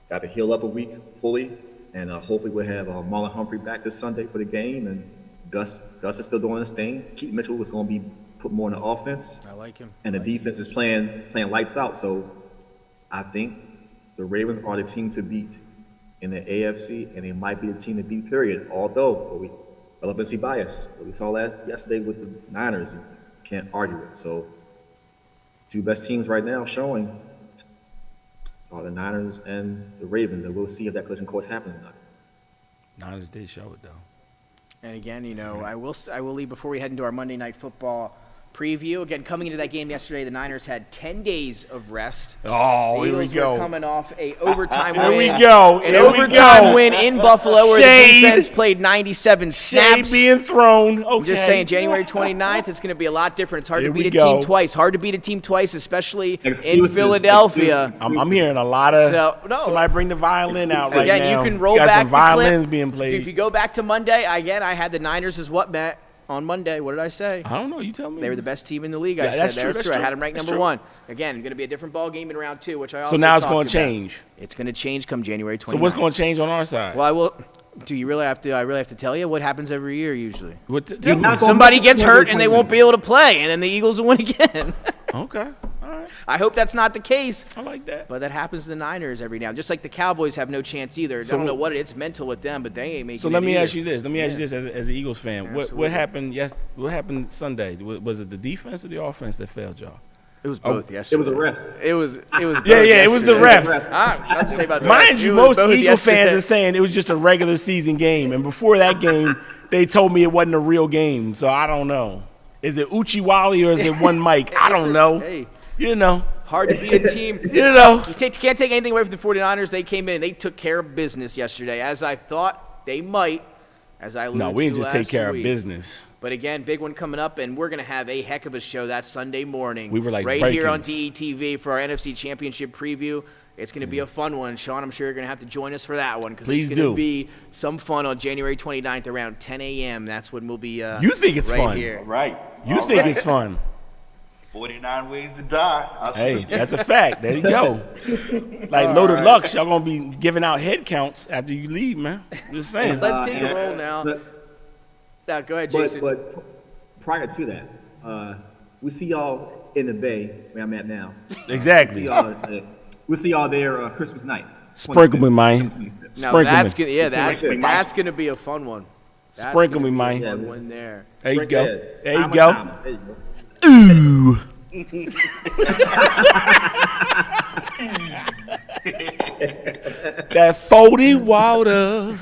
got to heal up a week fully. And hopefully we'll have Marlon Humphrey back this Sunday for the game. And Gus is still doing his thing. Keith Mitchell was going to be put more in the offense. I like him. And the defense is playing lights out. So I think the Ravens are the team to beat in the AFC, and they might be the team to beat, period. Although, relevancy bias. What we saw yesterday with the Niners, you can't argue it. So, two best teams right now showing are the Niners and the Ravens, and we'll see if that collision course happens or not. Niners did show it, though. And again, I will leave before we head into our Monday Night Football preview. Again, coming into that game yesterday, the Niners had 10 days of rest. Oh, the here we Eagles go. Were coming off a overtime win. Here we go. An overtime win in Buffalo where the defense played 97 snaps. Shade being thrown. Okay. I'm just saying, January 29th, it's going to be a lot different. It's hard to beat a team twice. Hard to beat a team twice, especially in Philadelphia. Excuses. I'm hearing a lot of somebody bring the violin out right now. Again, you can roll got back some violins the clip. being played. If you go back to Monday, again, I had the Niners as what, Matt? On Monday, what did I say? I don't know. You tell me. They were the best team in the league. I said that's true. I had them ranked number 1. Again, going to be a different ball game in round 2, which I also. So now it's going to change. It's going to change come January 29th. So what's going to change on our side? Well, I will. Do you really have to? I really have to tell you what happens every year usually. Tell Somebody gets hurt and they won't be able to play, and then the Eagles will win again. Okay. All right. I hope that's not the case. I like that. But that happens to the Niners every now. Just like the Cowboys have no chance either. I don't know what it's mental with them, but they ain't making. So let me ask you this. Let me ask you this as an Eagles fan. What happened? What happened Sunday? Was it the defense or the offense that failed y'all? It was both yesterday. It was the refs. It was both it was the refs. I have to say about the Mind refs. you, most Eagle fans are saying it was just a regular season game, and before that game, they told me it wasn't a real game. So I don't know. Is it Uchiwali or is it one mic? I don't know. Hey. Hard to beat a team. You can't take anything away from the 49ers. They came in and they took care of business yesterday, as I thought they might, as I alluded to. No, we didn't just take care of business. But again, big one coming up, and we're going to have a heck of a show that Sunday morning. We were like right here on DETV for our NFC Championship preview. It's going to be a fun one. Sean, I'm sure you're going to have to join us for that one because it's going to be some fun on January 29th around 10 a.m. That's when we'll be You think it's right fun. Here. Right. You think it's fun. 49 ways to die. Hey, that's a fact. There you go. Like Loaded Lux, y'all going to be giving out head counts after you leave, man. Just saying. Let's take a roll now. Now, go ahead, Jason. But prior to that, we see y'all in the Bay, where I'm at now. Exactly. We'll see y'all there Christmas night. Sprinkle me, man. No, that's going to be a fun one. Sprinkle me, man. One there. There you go. There you go. Ooh. That 40 water.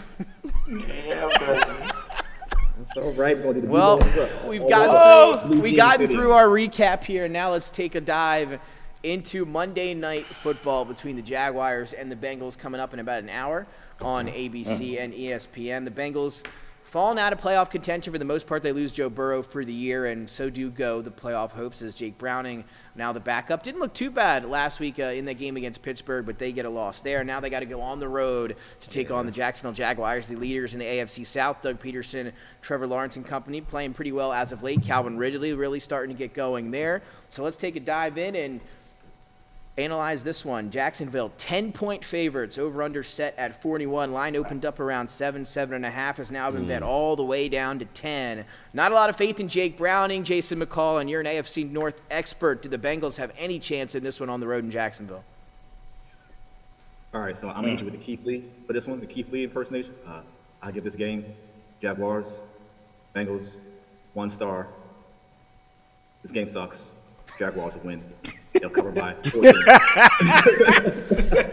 That's all right. Well, we've gotten through our recap here. Now let's take a dive into Monday Night Football between the Jaguars and the Bengals coming up in about an hour on ABC and ESPN. The Bengals fallen out of playoff contention for the most part. They lose Joe Burrow for the year, and so do go the playoff hopes as Jake Browning, now the backup. Didn't look too bad last week in that game against Pittsburgh, but they get a loss there. Now they got to go on the road to take on the Jacksonville Jaguars, the leaders in the AFC South. Doug Peterson, Trevor Lawrence and company playing pretty well as of late. Calvin Ridley really starting to get going there. So let's take a dive in and analyze this one. Jacksonville, 10-point favorites, over-under set at 41. Line opened up around 7.5, has now been bet all the way down to 10. Not a lot of faith in Jake Browning, Jason McCall, and you're an AFC North expert. Do the Bengals have any chance in this one on the road in Jacksonville? All right, so I'm entering with the Keith Lee for this one, the Keith Lee impersonation. I give this game, Jaguars, Bengals, 1 star. This game sucks. Jaguars will win. They'll cover by 14.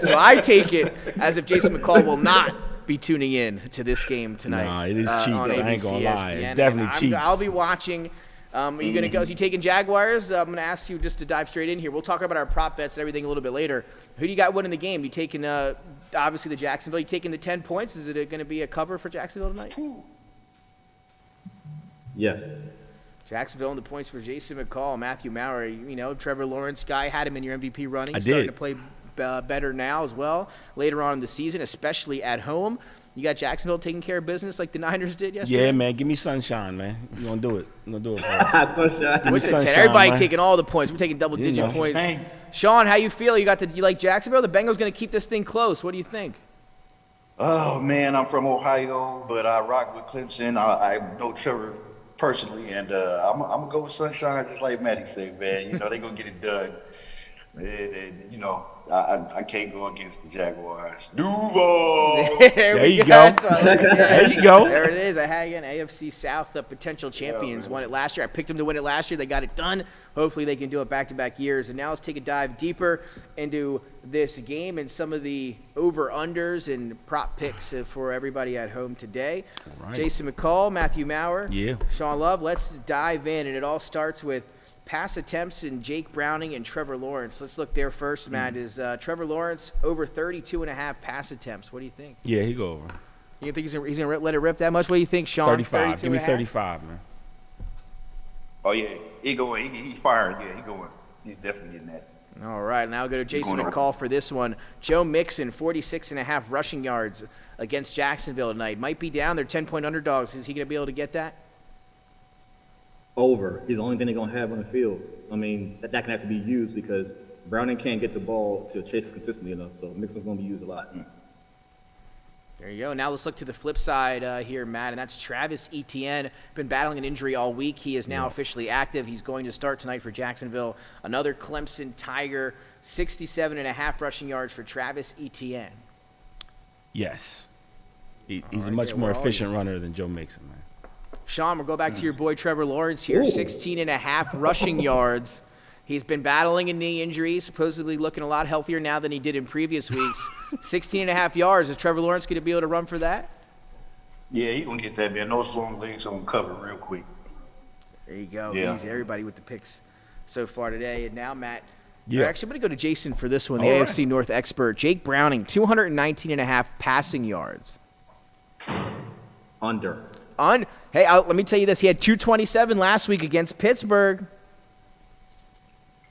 So I take it as if Jason McCall will not be tuning in to this game tonight. Nah, it is cheap. On I ain't ABC, gonna lie. ESPN. It's definitely cheap. I'll be watching. Are you going to go? So you taking Jaguars? I'm going to ask you just to dive straight in here. We'll talk about our prop bets and everything a little bit later. Who do you got winning the game? You taking, obviously, the Jacksonville. You taking the 10 points? Is it going to be a cover for Jacksonville tonight? Yes. Jacksonville and the points for Jason McCall, Matthew Maurer. You know, Trevor Lawrence guy had him in your MVP running. He's starting to play better now as well later on in the season, especially at home. You got Jacksonville taking care of business like the Niners did yesterday? Yeah, man. Give me sunshine, man. You're going to do it. You're going to do it. Sunshine. What's it? Everybody taking all the points. We're taking double-digit points. Hey. Sean, how you feel? You like Jacksonville? The Bengals going to keep this thing close. What do you think? Oh, man, I'm from Ohio, but I rock with Clemson. I know Trevor personally, and I'm going to go with sunshine just like Matty said, man. You know, they're going to get it done. You know, I can't go against the Jaguars. Duval! There you go. There you go. There it is. I had again AFC South, the potential champions, won it last year. I picked them to win it last year. They got it done. Hopefully they can do it back-to-back years. And now let's take a dive deeper into this game and some of the over-unders and prop picks for everybody at home today. Right. Jason McCall, Matthew Maurer, Yeah. Sean Love. Let's dive in, and it all starts with pass attempts in Jake Browning and Trevor Lawrence. Let's look there first, Matt. Is Trevor Lawrence over 32.5 pass attempps? What do you think? Yeah, he go over. You think he's gonna let it rip that much? What do you think, Sean? 35. Give me 32.5? 35, man. Oh, yeah. He going. He's firing. Yeah, he going. He's definitely getting that. All right, now I'll go to Jason going McCall for this one. Joe Mixon, 46.5 rushing yards against Jacksonville tonight. Might be down. They're 10-point underdogs. Is he going to be able to get that? Over. He's the only thing they're going to have on the field. I mean, that can have to be used because Browning can't get the ball to Chase consistently enough, so Mixon's going to be used a lot. There you go. Now let's look to the flip side here, Matt, and that's Travis Etienne. Been battling an injury all week. He is now officially active. He's going to start tonight for Jacksonville. Another Clemson Tiger, 67.5 rushing yards for Travis Etienne. Yes. He's a much more efficient runner than Joe Mixon, man. Sean, we'll go back to your boy Trevor Lawrence here. 16.5 rushing yards. He's been battling a knee injury, supposedly looking a lot healthier now than he did in previous weeks. 16.5 yards. Is Trevor Lawrence going to be able to run for that? Yeah, he's going to get that, man. Those long legs are going to cover real quick. There you go. Yeah. Easy. Everybody with the picks so far today. And now, Matt, Yeah. actually, I'm going to go to Jason for this one, the All AFC North expert. Jake Browning, 219.5 passing yards. Under. Hey, let me tell you this. He had 227 last week against Pittsburgh.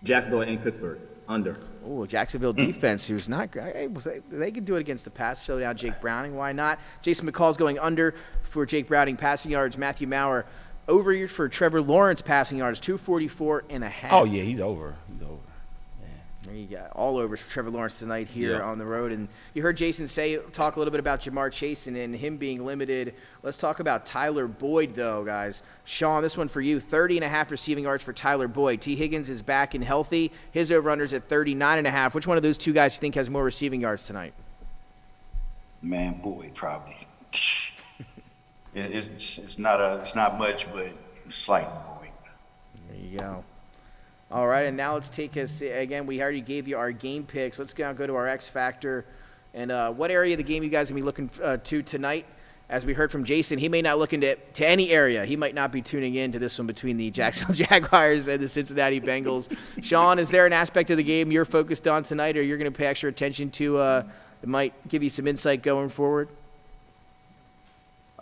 Jacksonville and Pittsburgh. Under. Oh, Jacksonville defense, who's not great. Hey, they can do it against the pass. Show down Jake Browning. Why not? Jason McCall's going under for Jake Browning passing yards. Matthew Maurer over for Trevor Lawrence passing yards, 244.5. Oh, yeah, he's over. He's over. There you go. All over for Trevor Lawrence tonight here Yeah. on the road. And you heard Jason talk a little bit about Jamar Chase and him being limited. Let's talk about Tyler Boyd, though, guys. Sean, this one for you. 30.5 receiving yards for Tyler Boyd. T. Higgins is back and healthy. His over-under's at 39.5. Which one of those two guys do you think has more receiving yards tonight? Man, Boyd probably. It's not much, but slightly Boyd. There you go. All right, and now let's take us, again, we already gave you our game picks. Let's now go to our X Factor. And what area of the game you guys going to be looking to tonight? As we heard from Jason, he may not look into any area. He might not be tuning in to this one between the Jacksonville Jaguars and the Cincinnati Bengals. Sean, is there an aspect of the game you're focused on tonight or you're going to pay extra attention to that might give you some insight going forward?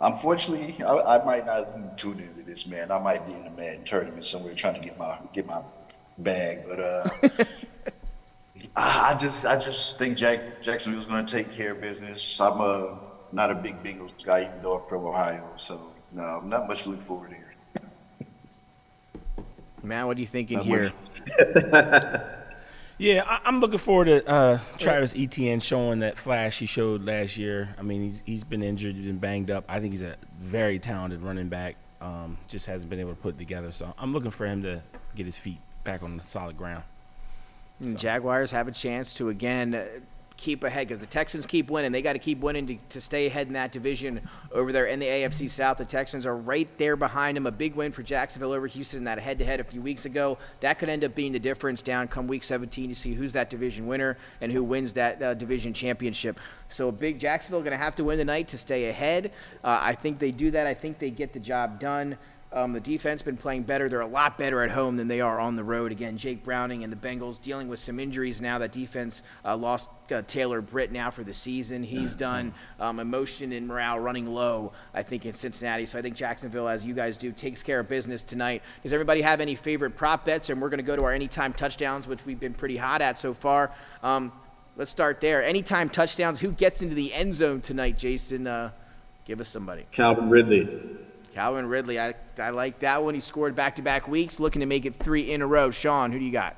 Unfortunately, I might not tune into this, man. I might be in a Madden tournament somewhere trying to get my bag, but I just think Jacksonville's going to take care of business. I'm not a big Bengals guy, even though I'm from Ohio, so no, not much to look forward to here. Man, what are you thinking here? Yeah, I'm looking forward to Travis Etienne showing that flash he showed last year. I mean, he's been injured, he's been banged up. I think he's a very talented running back. Just hasn't been able to put it together. So I'm looking for him to get his feet back on the solid ground. So. Jaguars have a chance to, again, keep ahead because the Texans keep winning. They got to keep winning to stay ahead in that division over there in the AFC South. The Texans are right there behind them. A big win for Jacksonville over Houston in that head-to-head a few weeks ago. That could end up being the difference down come Week 17 to see who's that division winner and who wins that division championship. So a big Jacksonville going to have to win tonight to stay ahead. I think they do that. I think they get the job done. The defense been playing better. They're a lot better at home than they are on the road. Again, Jake Browning and the Bengals dealing with some injuries now. That defense lost Taylor Britt now for the season. He's done. Emotion and morale running low, I think, in Cincinnati. So I think Jacksonville, as you guys do, takes care of business tonight. Does everybody have any favorite prop bets? And we're going to go to our anytime touchdowns, which we've been pretty hot at so far. Let's start there. Anytime touchdowns. Who gets into the end zone tonight, Jason? Give us somebody. Calvin Ridley. Calvin Ridley, I like that one. He scored back-to-back weeks, looking to make it 3 in a row. Sean, who do you got?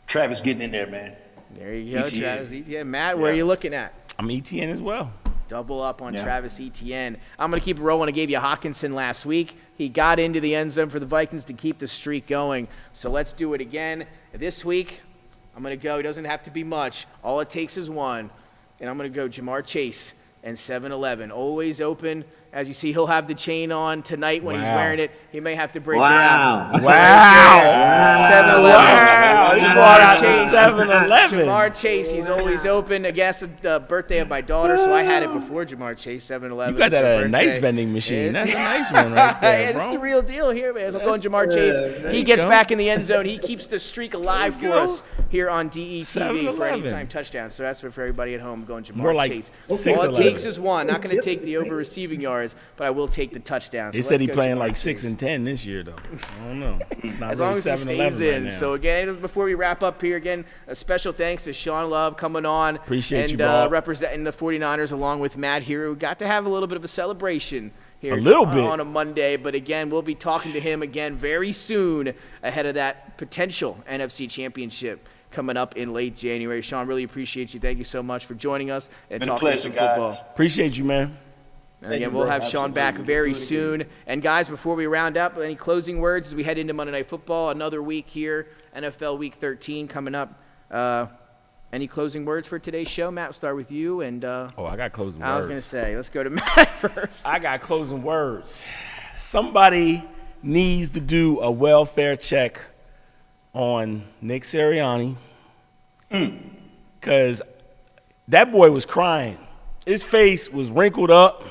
Travis getting in there, man. There you go, Etienne. Travis Etienne. Matt, where are you looking at? I'm Etienne as well. Double up on Travis Etienne. I'm going to keep it rolling. I gave you Hawkinson last week. He got into the end zone for the Vikings to keep the streak going. So let's do it again. This week, I'm going to go. It doesn't have to be much. All it takes is one. And I'm going to go Jamar Chase and 7-Eleven. Always open. As you see, he'll have the chain on tonight when he's wearing it. He may have to break it out. Wow. 7-Eleven. Jamar Chase. 7-Eleven. Jamar Chase, he's always open. I guess the birthday of my daughter, so I had it before Jamar Chase, 7-Eleven. You got that at a nice vending machine. That's a nice one right there, bro. It's the real deal here, man. So I'm going Jamar Chase. He gets back in the end zone. He keeps the streak alive for us here on DETV for anytime touchdowns. So that's for everybody at home going Jamar More like Chase. 6-11. All it takes is one. Not going to take the over receiving yards, but I will take the touchdown. They said he's playing like 6 and 10 this year, though. I don't know. It's not as really long as he stays in. Right, so, again, before we wrap up here, again, a special thanks to Sean Love coming on. Appreciate you, bro. Representing the 49ers along with Matt here. We got to have a little bit of a celebration here on a Monday. But, again, we'll be talking to him again very soon ahead of that potential NFC championship coming up in late January. Sean, really appreciate you. Thank you so much for joining us and talking some football. Appreciate you, man. And again, we'll have Sean back very soon. And, guys, before we round up, any closing words as we head into Monday Night Football? Another week here, NFL Week 13 coming up. Any closing words for today's show? Matt, we'll start with you. And I got closing words. I was going to say, let's go to Matt first. I got closing words. Somebody needs to do a welfare check on Nick Sirianni because that boy was crying. His face was wrinkled up.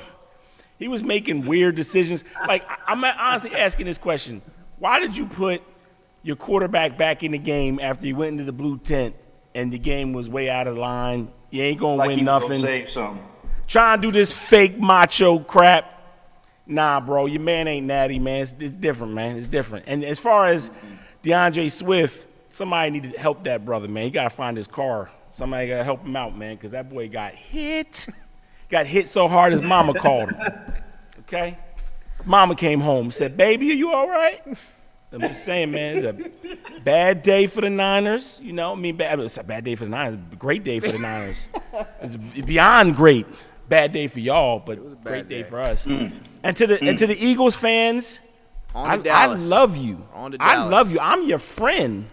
He was making weird decisions. Like, I'm honestly asking this question. Why did you put your quarterback back in the game after you went into the blue tent and the game was way out of line? You ain't going to win nothing. Save something. Trying to do this fake macho crap. Nah, bro, your man ain't natty, man. It's different, man. It's different. And as far as DeAndre Swift, somebody need to help that brother, man. He got to find his car. Somebody got to help him out, man, because that boy got hit. Got hit so hard his mama called him. Okay? Mama came home and said, baby, are you all right? I'm just saying, man, it's a bad day for the Niners. You know, it's a bad day for the Niners. A great day for the Niners. It's beyond great. Bad day for y'all, but great day for us. And to the Eagles fans, I love you. I love you. I'm your friend.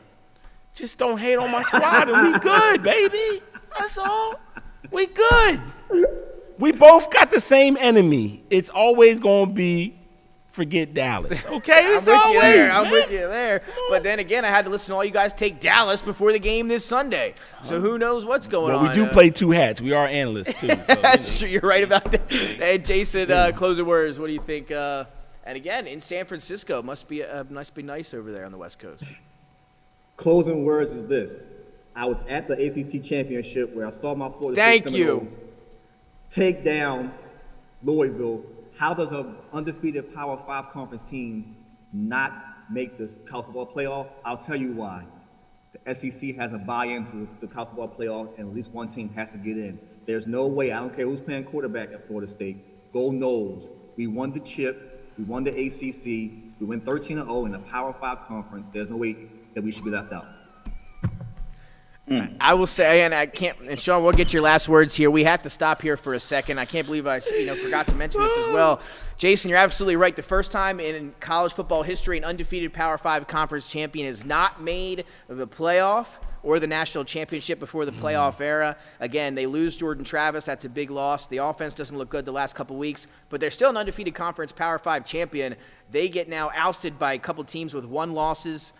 Just don't hate on my squad and we good, baby. That's all. We good. We both got the same enemy. It's always going to be forget Dallas. Okay? I'm with you there. But then again, I had to listen to all you guys take Dallas before the game this Sunday. So who knows what's going on. We do play two hats. We are analysts, too. So, That's true. You're right about that. Hey, Jason, closing words. What do you think? And again, in San Francisco, must be nice over there on the West Coast. Closing words is this. I was at the ACC championship where I saw my Florida State Seminoles take down Louisville. How does an undefeated Power 5 conference team not make this college football playoff? I'll tell you why. The SEC has a buy-in to the college football playoff, and at least one team has to get in. There's no way, I don't care who's playing quarterback at Florida State, go Noles. We won the chip, we won the ACC, we went 13-0 in the Power 5 conference. There's no way that we should be left out. I will say, and I can't, and Sean, we'll get your last words here. We have to stop here for a second. I can't believe I, forgot to mention this as well. Jason, you're absolutely right. The first time in college football history, an undefeated Power 5 conference champion has not made the playoff or the national championship before the playoff era. Again, they lose Jordan Travis. That's a big loss. The offense doesn't look good the last couple weeks, but they're still an undefeated conference Power 5 champion. They get now ousted by a couple teams with 1 losses.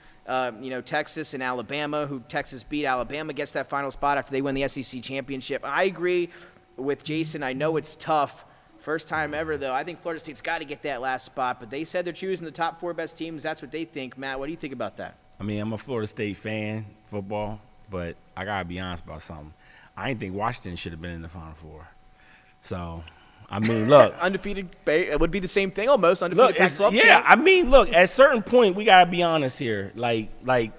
Texas and Alabama, who Texas beat. Alabama gets that final spot after they win the SEC championship. I agree with Jason. I know it's tough. First time ever, though. I think Florida State's got to get that last spot, but they said they're choosing the top 4 best teams. That's what they think. Matt, what do you think about that? I mean, I'm a Florida State fan, football, but I got to be honest about something. I didn't think Washington should have been in the Final Four. So, I mean, look. Undefeated, it would be the same thing almost. Undefeated Pac-12 yeah, champ. I mean, look, at a certain point, we got to be honest here. Like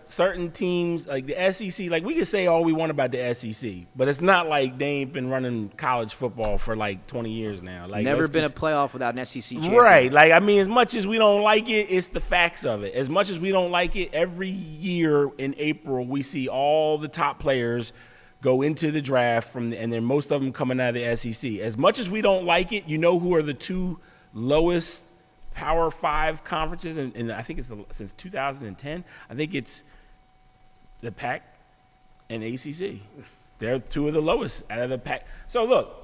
certain teams, like the SEC, like we can say all we want about the SEC, but it's not like they ain't been running college football for like 20 years now. Like never been a playoff without an SEC champion. Right. Like, I mean, as much as we don't like it, it's the facts of it. As much as we don't like it, every year in April, we see all the top players go into the draft and then most of them coming out of the SEC. As much as we don't like it, who are the 2 lowest Power 5 conferences, and I think it's since 2010. I think it's the Pac and ACC. They're 2 of the lowest out of the Pac. So look,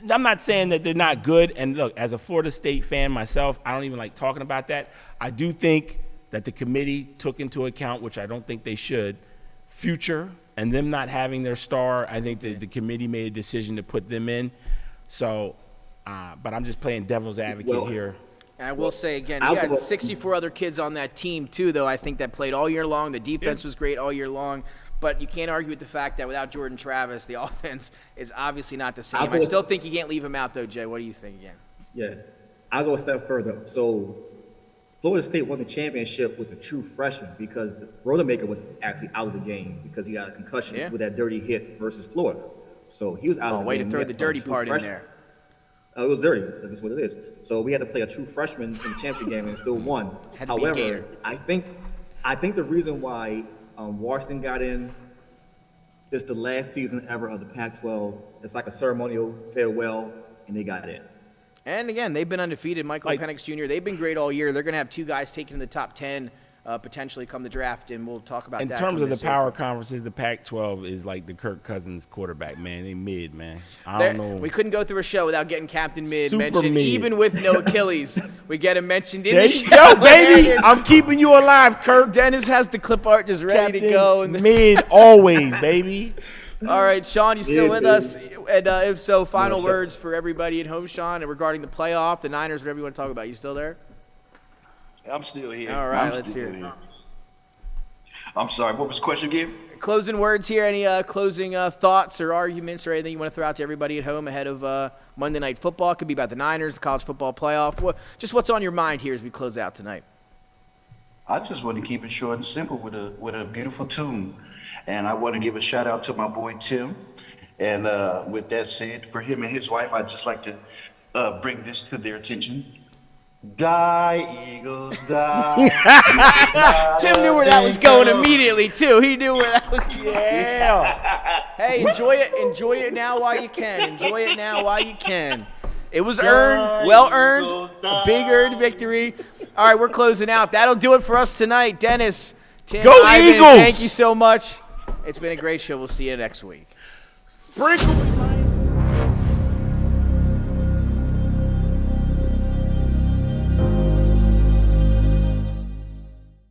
I'm not saying that they're not good. And look, as a Florida State fan myself, I don't even like talking about that. I do think that the committee took into account, which I don't think they should, future and them not having their star. I think that the committee made a decision to put them in. So, but I'm just playing devil's advocate here. And I will say again, you had 64 other kids on that team too, though. I think that played all year long. The defense was great all year long. But you can't argue with the fact that without Jordan Travis, the offense is obviously not the same. I still think you can't leave him out, though, Jay. What do you think again? Yeah, I'll go a step further. So Florida State won the championship with a true freshman because the Rodemaker was actually out of the game because he got a concussion with that dirty hit versus Florida. So he was out of the game. Way to throw the dirty part in there. It was dirty. That's what it is. So we had to play a true freshman in the championship game and still won. However, I think the reason why Washington got in is the last season ever of the Pac-12. It's like a ceremonial farewell, and they got in. And again, they've been undefeated. Michael Penix Jr., they've been great all year. They're going to have 2 guys taken in the top 10 potentially come the draft, and we'll talk about that. In terms of the power conferences, the Pac-12 is like the Kirk Cousins quarterback, man. They mid, man. I don't know. We couldn't go through a show without getting Captain Mid Super mentioned, mid. even with no Achilles. We get him mentioned in the show. Yo, baby, I'm keeping you alive, Kirk. Dennis has the clip art just ready to go. And mid always, baby. All right, Sean, you still with us? And if so, final words for everybody at home, Sean, regarding the playoff, the Niners, whatever you want to talk about. You still there? I'm still here. All right, let's hear it. I'm sorry, what was the question again? Closing words here. Any closing thoughts or arguments or anything you want to throw out to everybody at home ahead of Monday Night Football? It could be about the Niners, the college football playoff. Just what's on your mind here as we close out tonight? I just want to keep it short and simple with a beautiful tune. And I want to give a shout out to my boy Tim. And with that said, for him and his wife, I'd just like to bring this to their attention. Die, Eagles, die. Tim knew where that was going immediately, too. He knew where that was going. Yeah. Hey, enjoy it. Enjoy it now while you can. Enjoy it now while you can. It was earned, well-earned, a big earned victory. All right, we're closing out. That'll do it for us tonight. Dennis, Tim, Go Ivan, Eagles! Thank you so much. It's been a great show. We'll see you next week. Sprinkle.